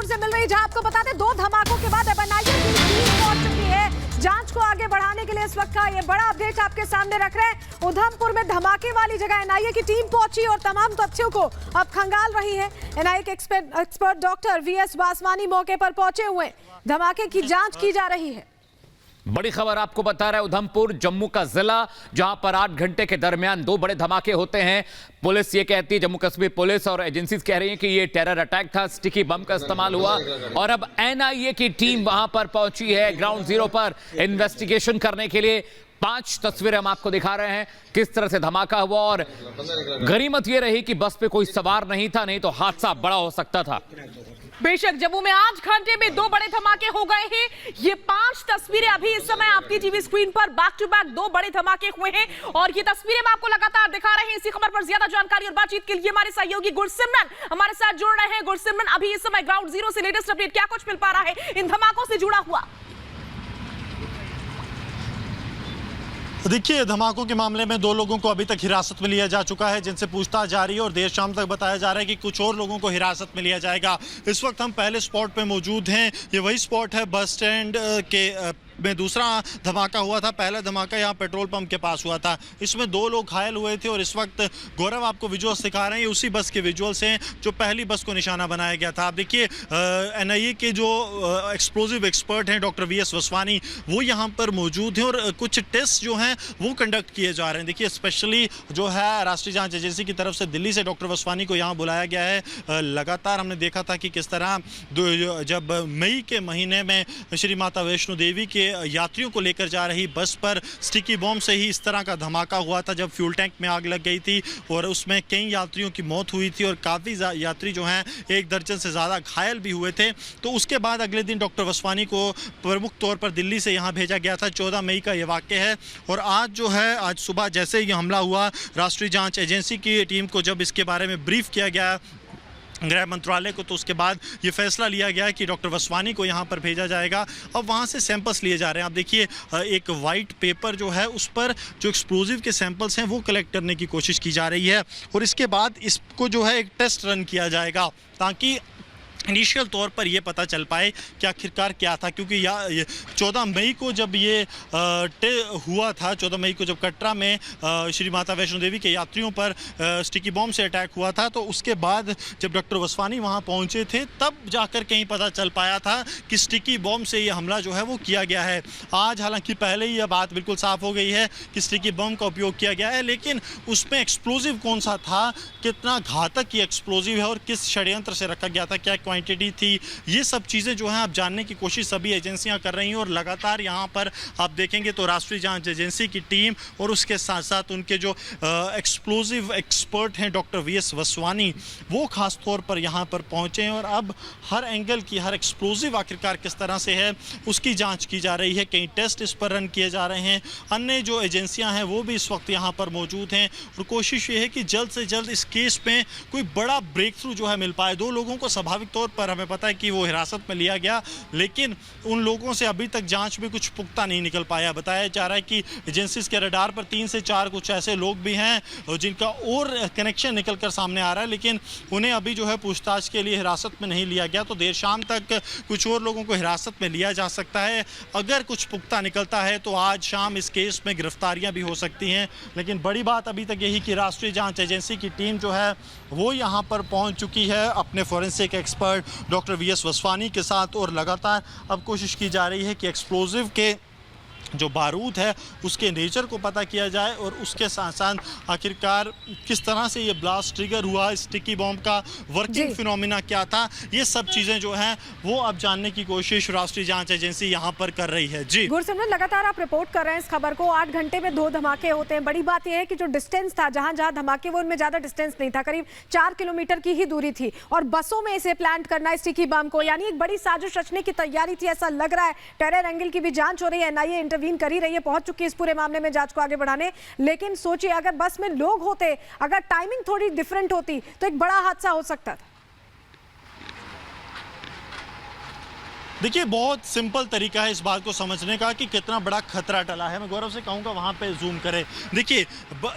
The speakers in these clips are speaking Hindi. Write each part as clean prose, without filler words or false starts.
बहादुर से मिल रही, जहां आपको बता दें 2 धमाकों के बाद एनआईए की टीम पहुंच चुकी है। जांच को आगे बढ़ाने के लिए इस वक्त का ये बड़ा अपडेट आपके सामने रख रहे हैं। उधमपुर में धमाके वाली जगह एनआईए की टीम पहुंची और तमाम तथ्यों को अब खंगाल रही है। एनआईए के एक्सपर्ट डॉक्टर वीएस वासवानी मौके पर पहुंचे हुए, धमाके की जांच की जा रही है। बड़ी खबर आपको बता रहा है उधमपुर जम्मू का जिला, जहां पर 8 घंटे के दरमियान 2 बड़े धमाके होते हैं। पुलिस ये कहती है, जम्मू कश्मीर पुलिस और एजेंसीज कह रही हैं कि ये टेरर अटैक था, स्टिकी बम का इस्तेमाल हुआ और अब एनआईए की टीम वहां पर पहुंची है ग्राउंड जीरो पर इन्वेस्टिगेशन करने के लिए। 5 तस्वीरें हम आपको दिखा रहे हैं किस तरह से धमाका हुआ और गनीमत ये रही कि बस पे कोई सवार नहीं था, नहीं तो हादसा बड़ा हो सकता था। बेशक जम्मू में 8 घंटे में 2 बड़े धमाके हो गए हैं। ये 5 तस्वीरें अभी इस समय आपकी टीवी स्क्रीन पर बैक टू बैक 2 बड़े धमाके हुए हैं और ये तस्वीरें हम आपको लगातार दिखा रहे हैं। इसी खबर पर ज्यादा जानकारी और बातचीत के लिए हमारे सहयोगी गुरसिमरन हमारे साथ जुड़ रहे हैं। गुरसिमरन, अभी इस समय ग्राउंड जीरो से लेटेस्ट अपडेट क्या कुछ मिल पा रहा है इन धमाकों से जुड़ा हुआ? देखिए, धमाकों के मामले में 2 लोगों को अभी तक हिरासत में लिया जा चुका है, जिनसे पूछताछ जारी है और देर शाम तक बताया जा रहा है कि कुछ और लोगों को हिरासत में लिया जाएगा। इस वक्त हम पहले स्पॉट पे मौजूद हैं। ये वही स्पॉट है बस स्टैंड के में दूसरा धमाका हुआ था। पहला धमाका यहाँ पेट्रोल पंप के पास हुआ था, इसमें 2 लोग घायल हुए थे और इस वक्त गौरव आपको विजुअल्स दिखा रहे हैं, उसी बस के विजुअल्स हैं जो पहली बस को निशाना बनाया गया था। आप देखिए, एनआईए के जो एक्सप्लोजिव एक्सपर्ट हैं डॉक्टर वीएस वासवानी, वो यहाँ पर मौजूद हैं और कुछ टेस्ट जो हैं वो कंडक्ट किए जा रहे हैं। देखिए, स्पेशली जो है राष्ट्रीय जाँच एजेंसी की तरफ से दिल्ली से डॉक्टर वासवानी को यहाँ बुलाया गया है। लगातार हमने देखा था कि किस तरह जब मई के महीने में श्री माता वैष्णो देवी के यात्रियों को लेकर जा रही बस पर स्टिकी बॉम्ब से ही इस तरह का धमाका हुआ था, जब फ्यूल टैंक में आग लग गई थी और उसमें कई यात्रियों की मौत हुई थी और काफ़ी यात्री जो हैं 1 दर्जन से ज़्यादा घायल भी हुए थे। तो उसके बाद अगले दिन डॉक्टर वासवानी को प्रमुख तौर पर दिल्ली से यहाँ भेजा गया था। 14 मई का ये वाक़या है और आज जो है, आज सुबह जैसे ही हमला हुआ, राष्ट्रीय जाँच एजेंसी की टीम को जब इसके बारे में ब्रीफ किया गया गृह मंत्रालय को, तो उसके बाद ये फैसला लिया गया कि डॉक्टर वासवानी को यहाँ पर भेजा जाएगा। अब वहाँ से सैंपल्स लिए जा रहे हैं। आप देखिए, एक वाइट पेपर जो है उस पर जो एक्सप्लोजिव के सैंपल्स हैं वो कलेक्ट करने की कोशिश की जा रही है और इसके बाद इसको जो है एक टेस्ट रन किया जाएगा ताकि इनिशियल तौर पर ये पता चल पाए कि आखिरकार क्या था। क्योंकि 14 मई को जब ये हुआ था, 14 मई को जब कटरा में श्री माता वैष्णो देवी के यात्रियों पर स्टिकी बॉम्ब से अटैक हुआ था, तो उसके बाद जब डॉक्टर वासवानी वहाँ पहुँचे थे तब जाकर कहीं पता चल पाया था कि स्टिकी बॉम्ब से ये हमला जो है वो किया गया है। आज हालांकि पहले ही यह बात बिल्कुल साफ़ हो गई है कि स्टिकी बॉम्ब का उपयोग किया गया है, लेकिन उसमें एक्सप्लोजिव कौन सा था, कितना घातक ये एक्सप्लोजिव है और किस षड्यंत्र से रखा गया था, क्या क्वांटिटी थी, ये सब चीज़ें जो हैं आप जानने की कोशिश सभी एजेंसियां कर रही हैं। और लगातार यहाँ पर आप देखेंगे तो राष्ट्रीय जांच एजेंसी की टीम और उसके साथ साथ उनके जो एक्सप्लोजिव एक्सपर्ट हैं डॉक्टर वीएस वासवानी, वो खास तौर पर यहाँ पर पहुँचे हैं और अब हर एंगल की, हर एक्सप्लोजिव आखिरकार किस तरह से है उसकी जाँच की जा रही है। कई टेस्ट इस पर रन किए जा रहे हैं। अन्य जो एजेंसियाँ हैं वो भी इस वक्त यहाँ पर मौजूद हैं और कोशिश ये है कि जल्द से जल्द इस केस में कोई बड़ा ब्रेक थ्रू जो है मिल पाए। 2 लोगों को स्वाभाविक तौर पर हमें पता है कि वो हिरासत में लिया गया, लेकिन उन लोगों से अभी तक जांच में कुछ पुख्ता नहीं निकल पाया। बताया जा रहा है कि एजेंसीज के रडार पर 3 से 4 कुछ ऐसे लोग भी हैं जिनका और कनेक्शन निकल कर सामने आ रहा है, लेकिन उन्हें अभी जो है पूछताछ के लिए हिरासत में नहीं लिया गया। तो देर शाम तक कुछ और लोगों को हिरासत में लिया जा सकता है। अगर कुछ पुख्ता निकलता है तो आज शाम इस केस में गिरफ्तारियां भी हो सकती हैं। लेकिन बड़ी बात अभी तक यही कि राष्ट्रीय जाँच एजेंसी की टीम जो है वो यहाँ पर पहुँच चुकी है अपने forensic expert doctor VS Vaswani के साथ और लगातार अब कोशिश की जा रही है कि एक्सप्लोजिव के जो बारूद है उसके नेचर को पता किया जाए और उसके साथ साथ आखिरकार किस तरह से ये ब्लास्ट ट्रिगर हुआ, स्टिकी बॉम्ब का वर्किंग फिनोमिना क्या था, ये सब चीज़ें जो हैं वो अब जानने की कोशिश राष्ट्रीय जांच एजेंसी यहाँ पर कर रही है। जी गुरसिमरन, लगातार आप रिपोर्ट कर रहे हैं इस खबर को। 8 घंटे में 2 धमाके होते हैं। बड़ी बात यह है कि जो डिस्टेंस था, जहां जहां धमाके वो उनमें ज्यादा डिस्टेंस नहीं था, करीब 4 किलोमीटर की ही दूरी थी और बसों में इसे प्लांट करना स्टिकी बम को, यानी एक बड़ी साजिश रचने की तैयारी थी ऐसा लग रहा है। टेरर एंगल की भी जांच हो रही है, एनआईए इंटरव्यू कर ही रही है, पहुंच चुकी है इस पूरे मामले में जांच को आगे बढ़ाने। लेकिन सोचिए, अगर बस में लोग होते, अगर टाइमिंग थोड़ी डिफरेंट होती तो एक बड़ा हादसा हो सकता था। देखिए, बहुत सिंपल तरीका है इस बात को समझने का कि कितना बड़ा खतरा टला है। मैं गौरव से कहूँगा वहाँ पे जूम करें। देखिए,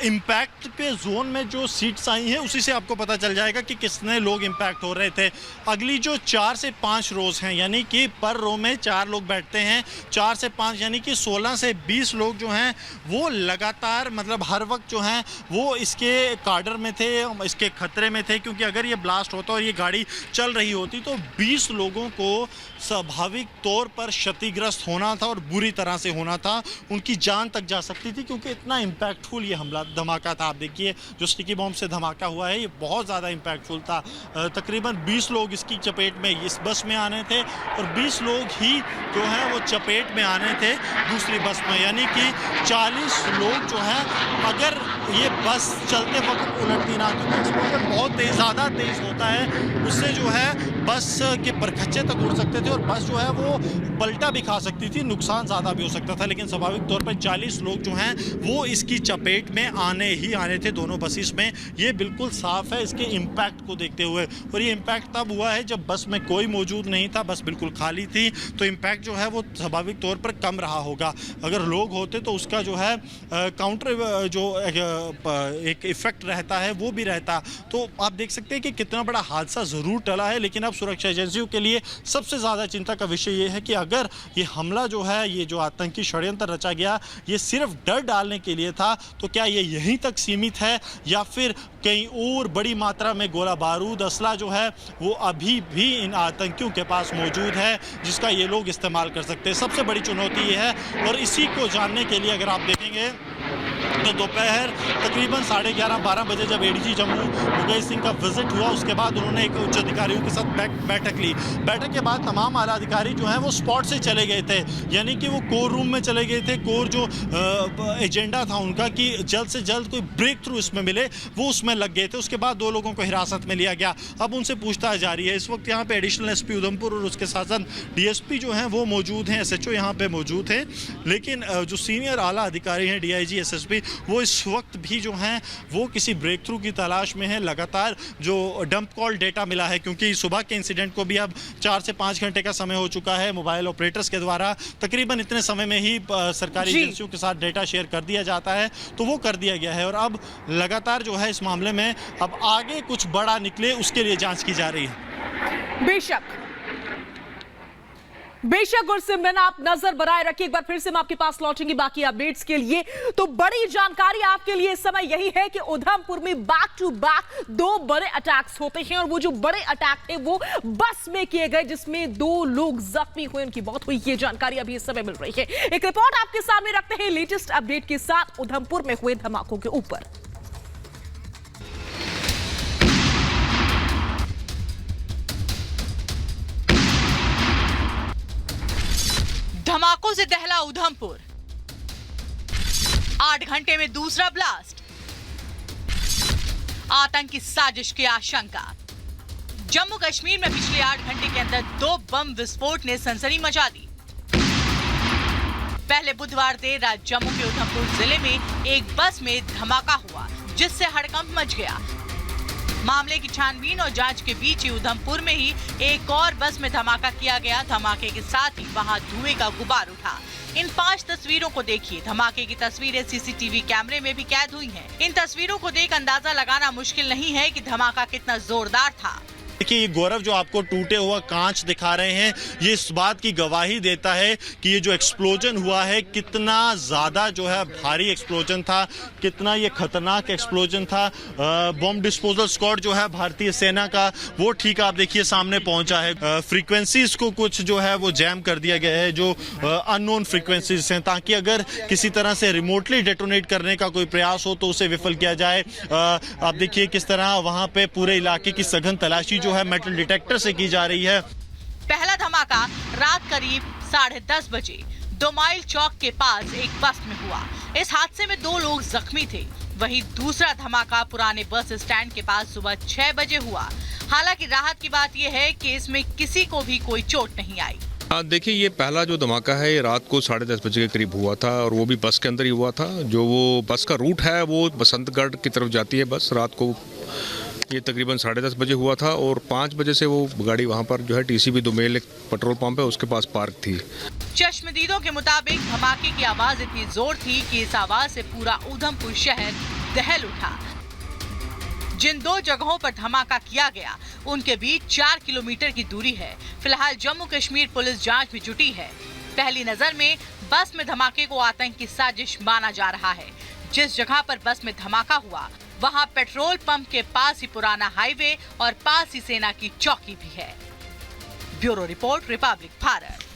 इम्पैक्ट के जोन में जो सीट्स आई हैं उसी से आपको पता चल जाएगा कि कितने लोग इम्पैक्ट हो रहे थे। अगली जो 4 से 5 रोज़ हैं, यानी कि पर रो में 4 लोग बैठते हैं, 4 से 5 यानी कि 16 से 20 लोग जो हैं वो लगातार मतलब हर वक्त जो हैं वो इसके कार्डर में थे, इसके खतरे में थे, क्योंकि अगर ये ब्लास्ट होता और ये गाड़ी चल रही होती तो 20 लोगों को स्वाभाविक तौर पर क्षतिग्रस्त होना था और बुरी तरह से होना था। उनकी जान तक जा सकती थी, क्योंकि इतना इम्पैक्टफुल ये हमला धमाका था। आप देखिए, जो स्टिकी बॉम्ब से धमाका हुआ है ये बहुत ज़्यादा इम्पैक्टफुल था। तकरीबन 20 लोग इसकी चपेट में इस बस में आने थे और 20 लोग ही जो हैं वो चपेट में आने थे दूसरी बस में, यानी कि 40 लोग जो हैं अगर ये बस चलते वक्त उलटती ना, क्योंकि एक्सप्लोजन बहुत तेज़, ज़्यादा तेज़ होता है, उससे जो है बस के परखच्चे तक उड़ सकते थे और बस जो है वो पलटा भी खा सकती थी, नुकसान ज़्यादा भी हो सकता था। लेकिन स्वाभाविक तौर पर 40 लोग जो हैं वो इसकी चपेट में आने ही आने थे दोनों बसेस में। ये बिल्कुल साफ है इसके इम्पैक्ट को देखते हुए, और ये इम्पैक्ट तब हुआ है जब बस में कोई मौजूद नहीं था, बस बिल्कुल खाली थी, तो इम्पैक्ट जो है वो स्वाभाविक तौर पर कम रहा होगा। अगर लोग होते तो उसका जो है काउंटर जो एक इफेक्ट रहता है वो भी रहता। तो आप देख सकते हैं कि कितना बड़ा हादसा ज़रूर टला है, लेकिन अब सुरक्षा एजेंसियों के लिए सबसे ज़्यादा चिंता का विषय ये है कि अगर ये हमला जो है, ये जो आतंकी षड्यंत्र रचा गया, ये सिर्फ डर डालने के लिए था, तो क्या ये यहीं तक सीमित है या फिर कहीं और बड़ी मात्रा में गोला बारूद असला जो है वो अभी भी इन आतंकियों के पास मौजूद है, जिसका ये लोग इस्तेमाल कर सकते हैं। सबसे बड़ी चुनौती ये है, और इसी को जानने के लिए अगर आप देखेंगे तो दोपहर तकरीबन 11:30-12 बजे जब एडीजी जम्मू मुकेश सिंह का विजिट हुआ, उसके बाद उन्होंने एक उच्च अधिकारियों के साथ बैठक ली। बैठक के बाद तमाम आला अधिकारी जो हैं वो स्पॉट से चले गए थे, यानी कि वो कोर रूम में चले गए थे। कोर जो एजेंडा था उनका कि जल्द से जल्द कोई ब्रेक थ्रू इसमें मिले, वो उसमें लग गए थे। उसके बाद 2 लोगों को हिरासत में लिया गया। अब उनसे पूछताछ जारी है। इस वक्त यहाँ पे एडिशनल एसपी उधमपुर और उसके साथ साथ डीएसपी जो हैं वो मौजूद हैं, एसएचओ यहाँ पे मौजूद हैं, लेकिन जो सीनियर आला अधिकारी हैं डीआईजी एसएसपी वो इस वक्त भी जो हैं वो किसी ब्रेक थ्रू की तलाश में है। लगातार जो डंप कॉल डेटा मिला है, क्योंकि सुबह के इंसिडेंट को भी अब 4 से 5 घंटे का समय हो चुका है, मोबाइल ऑपरेटर्स के द्वारा तकरीबन इतने समय में ही सरकारी एजेंसियों के साथ डेटा शेयर कर दिया जाता है, तो वो कर दिया गया है। और अब लगातार जो है इस मामले में अब आगे कुछ बड़ा निकले उसके लिए जांच की जा रही है। बेशक गुरसिमरन, आप नजर बनाए रखिए। एक बार फिर से मैं आपके पास लौटूंगी बाकी अपडेट्स के लिए। तो बड़ी जानकारी आपके लिए इस समय यही है कि उधमपुर में बैक टू बैक 2 बड़े अटैक्स होते हैं, और वो जो बड़े अटैक थे वो बस में किए गए, जिसमें 2 लोग जख्मी हुए, उनकी मौत हुई। ये जानकारी अभी इस समय मिल रही है। एक रिपोर्ट आपके सामने रखते हैं लेटेस्ट अपडेट के साथ उधमपुर में हुए धमाकों के ऊपर। धमाकों से दहला उधमपुर, 8 घंटे में दूसरा ब्लास्ट, आतंकी साजिश की आशंका। जम्मू कश्मीर में पिछले 8 घंटे के अंदर 2 बम विस्फोट ने सनसनी मचा दी। पहले बुधवार देर रात जम्मू के उधमपुर जिले में एक बस में धमाका हुआ, जिससे हड़कंप मच गया। मामले की छानबीन और जांच के बीच ही उधमपुर में ही एक और बस में धमाका किया गया। धमाके के साथ ही वहां धुएं का गुबार उठा। इन 5 तस्वीरों को देखिए। धमाके की तस्वीरें सीसीटीवी कैमरे में भी कैद हुई हैं। इन तस्वीरों को देख अंदाजा लगाना मुश्किल नहीं है कि धमाका कितना जोरदार था। देखिए, ये गौरव जो आपको टूटे हुआ कांच दिखा रहे हैं, ये इस बात की गवाही देता है कि ये जो एक्सप्लोजन हुआ है कितना ज़्यादा जो है भारी एक्सप्लोजन था, कितना ये खतरनाक एक्सप्लोजन था। बॉम्ब डिस्पोजल स्क्वाड जो है भारतीय सेना का, वो ठीक आप देखिए सामने पहुंचा है। फ्रीक्वेंसीज को कुछ जो है वो जैम कर दिया गया है, जो अननोन फ्रीक्वेंसीज हैं, ताकि अगर किसी तरह से रिमोटली डेटोनेट करने का कोई प्रयास हो तो उसे विफल किया जाए। आप देखिए किस तरह वहाँ पे पूरे इलाके की सघन तलाशी जो है मेटल डिटेक्टर से की जा रही है। पहला धमाका रात करीब 10:30 बजे 2 माइल चौक के पास एक बस में हुआ। इस हादसे में 2 लोग जख्मी थे। वहीं दूसरा धमाका पुराने बस स्टैंड के पास सुबह 6 बजे हुआ। हालांकि राहत की बात यह है कि इसमें किसी को भी कोई चोट नहीं आई। देखिए, ये पहला जो धमाका है ये रात को 10:30 बजे के करीब हुआ था, और वो भी बस के अंदर ही हुआ था। जो वो बस का रूट है वो बसंतगढ़ की तरफ जाती है बस। रात को ये तकरीबन 10:30 बजे हुआ था और 5 बजे से वो गाड़ी वहाँ पर जो है टीसीबी दुमेल एक पेट्रोल पंप है उसके पास पार्क थी। चश्मदीदों के मुताबिक धमाके की आवाज इतनी जोर थी कि इस आवाज से पूरा उधमपुर शहर दहल उठा। जिन 2 जगहों पर धमाका किया गया उनके बीच 4 किलोमीटर की दूरी है। फिलहाल जम्मू कश्मीर पुलिस जांच में जुटी है। पहली नजर में बस में धमाके को आतंक की साजिश माना जा रहा है। जिस जगह पर बस में धमाका हुआ वहां पेट्रोल पंप के पास ही पुराना हाईवे और पास ही सेना की चौकी भी है। Bureau report, Republic Bharat.